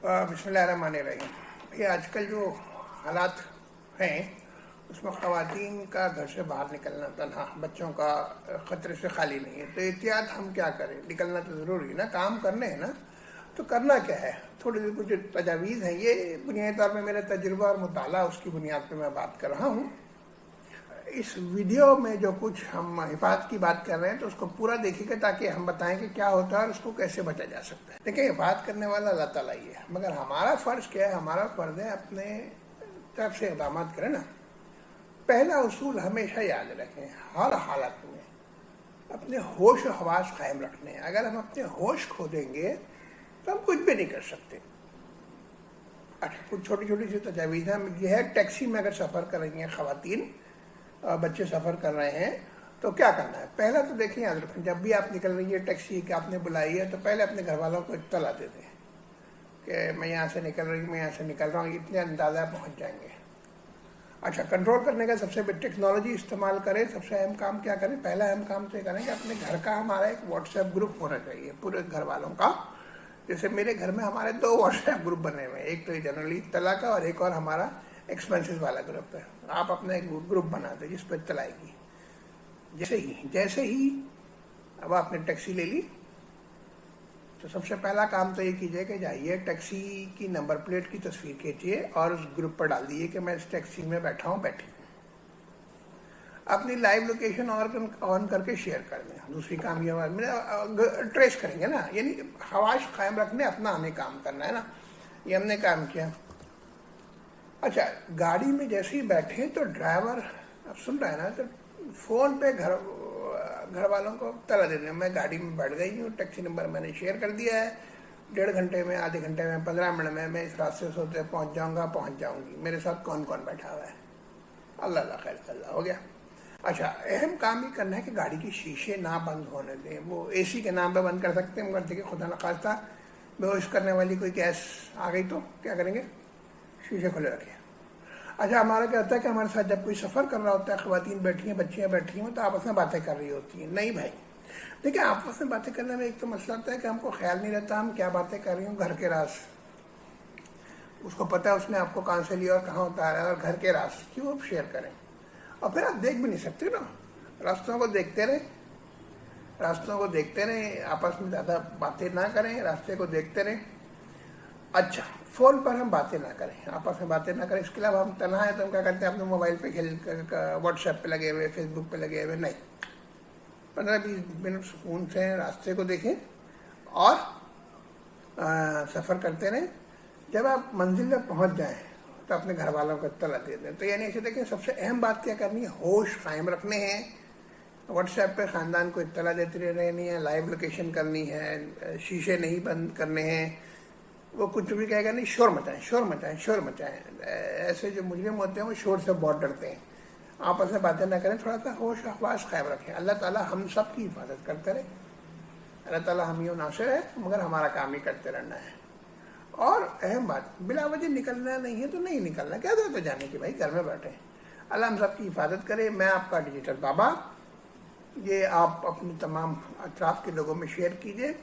बिस्मिल्लाहिर्रहमानिर्रहीम। ये आजकल जो हालात हैं उसमें ख़वातीन का घर से बाहर निकलना तन्हा, बच्चों का ख़तरे से खाली नहीं है। तो एहतियात हम क्या करें? निकलना तो ज़रूरी है ना, काम करने हैं ना, तो करना क्या है? थोड़ी सी कुछ तजावीज़ हैं। ये बुनियादी तौर पर मेरा तजुर्बा और मुताला उसकी बुनियाद पर मैं बात कर रहा हूँ। इस वीडियो में जो कुछ हम हिफाजत की बात कर रहे हैं तो उसको पूरा देखिएगा ताकि हम बताएं कि क्या होता है और उसको कैसे बचा जा सकता है। देखिए, हिफाजत करने वाला अल्लाह ताला ही है, मगर हमारा फ़र्ज़ क्या है? हमारा फ़र्ज़ है अपने तरफ से इक़दाम करें ना। पहला उसूल हमेशा याद रखें, हर हालत में अपने होश और हवास कायम रखने हैं। अगर हम अपने होश खो देंगे तो हम कुछ भी नहीं कर सकते। अच्छा, कुछ छोटी छोटी सी तजावीज़ हैं। यह है, टैक्सी में अगर सफ़र कर रही हैं ख़वातीन, बच्चे सफ़र कर रहे हैं तो क्या करना है? पहला तो देखिए, याद रखें, जब भी आप निकल रही है टैक्सी कि आपने बुलाई है तो पहले अपने घर वालों को इत्तला दे दें कि मैं यहाँ से निकल रही हूँ, मैं यहाँ से निकल रहा हूँ, इतने अंदाज़ा पहुँच जाएंगे। अच्छा, कंट्रोल करने का सबसे बड़ी टेक्नोलॉजी इस्तेमाल करें। सबसे अहम काम क्या करें? पहला अहम काम तो ये करें कि अपने घर का हमारा एक व्हाट्सएप ग्रुप होना चाहिए पूरे घर वालों का। जैसे मेरे घर में हमारे 2 व्हाट्सएप ग्रुप बने हुए हैं, एक तो जनरली इत्तला का और एक और हमारा एक्सपेंसेस वाला ग्रुप है। आप अपना एक ग्रुप बना दें जिस पर इत्तला आएगी। जैसे ही अब आपने टैक्सी ले ली तो सबसे पहला काम तो ये कीजिए कि जाइए टैक्सी की नंबर प्लेट की तस्वीर खींचिए और उस ग्रुप पर डाल दीजिए कि मैं इस टैक्सी में बैठा हूँ, बैठी। अपनी लाइव लोकेशन ऑन करके शेयर कर दें। दूसरी काम ये ट्रेस करेंगे ना, यानी हवास कायम रखने, अपना हमें काम करना है ना। ये हमने काम किया। अच्छा, गाड़ी में जैसे ही बैठे तो ड्राइवर, अब सुन रहा है ना, तो फ़ोन पे घर वालों को तला दे दें, मैं गाड़ी में बैठ गई हूँ, टैक्सी नंबर मैंने शेयर कर दिया है, 1.5 घंटे में, आधे घंटे में, 15 मिनट में मैं इस रास्ते से होते पहुँच जाऊँगी। मेरे साथ कौन कौन बैठा हुआ है? अल्लाह अल्लाह खैर अल्लाह, हो गया। अच्छा, अहम काम ये करना है कि गाड़ी के शीशे ना बंद होने दें। वो एसी के नाम पे बंद कर सकते हैं, मगर देखिए खुदा न खास्ता बेहोश करने वाली कोई गैस आ गई तो क्या करेंगे? शीशे खुले रखें। अच्छा, हमारा क्या होता है कि हमारे साथ जब कोई सफ़र कर रहा होता है, ख़वातीन बैठी हैं, बच्चियाँ बैठी हैं, तो आपस में बातें कर रही होती हैं। नहीं भाई, देखिए, आपस में बातें करने में एक तो मसला होता है कि हमको ख्याल नहीं रहता हम क्या बातें कर रही हूँ। घर के राज उसको पता है, उसने आपको कहाँ से लिया और कहाँ उतारा है, और घर के राज क्यों आप शेयर करें? और फिर आप देख भी नहीं सकते ना, रास्तों को देखते रहें, आपस में ज़्यादा बातें ना करें, रास्ते को देखते रहें। अच्छा, फ़ोन पर हम बातें ना करें, आपस में बातें ना करें। इसके अलावा हम तन्हा हैं तो हम क्या करते हैं? अपने मोबाइल पे व्हाट्सएप पे लगे हुए, फेसबुक पे लगे हुए नहीं। 15-20 मिनट सुकून से रास्ते को देखें और सफ़र करते रहें। जब आप मंजिल में पहुंच जाएं तो अपने घर वालों को इत्तला दे दें। तो यानी ऐसे देखें, सबसे अहम बात क्या करनी है? होश कायम रखने हैं। व्हाट्सएप पे ख़ानदान को इत्तला देती रहनी है, लाइव लोकेशन करनी है, शीशे नहीं बंद करने हैं। वो कुछ भी कहेगा नहीं, शोर मचाएं। ऐसे जो मुजरिम होते हैं वो शोर से बहुत डरते हैं। आपस में बातें ना करें, थोड़ा सा होश हवास कायम रखें। अल्लाह ताला हम सब की हिफाजत करते रहे। अल्लाह ताला हम ही नासिर है, मगर हमारा काम ही करते रहना है। और अहम बात, बिला वजह निकलना नहीं है तो नहीं निकलना, क्या जरूरत है जाने की? भाई घर में बैठे। अल्लाह हम सब की हिफाजत करे। मैं आपका डिजिटल बाबा, ये आप अपनी तमाम अतराफ़ के लोगों में शेयर कीजिए।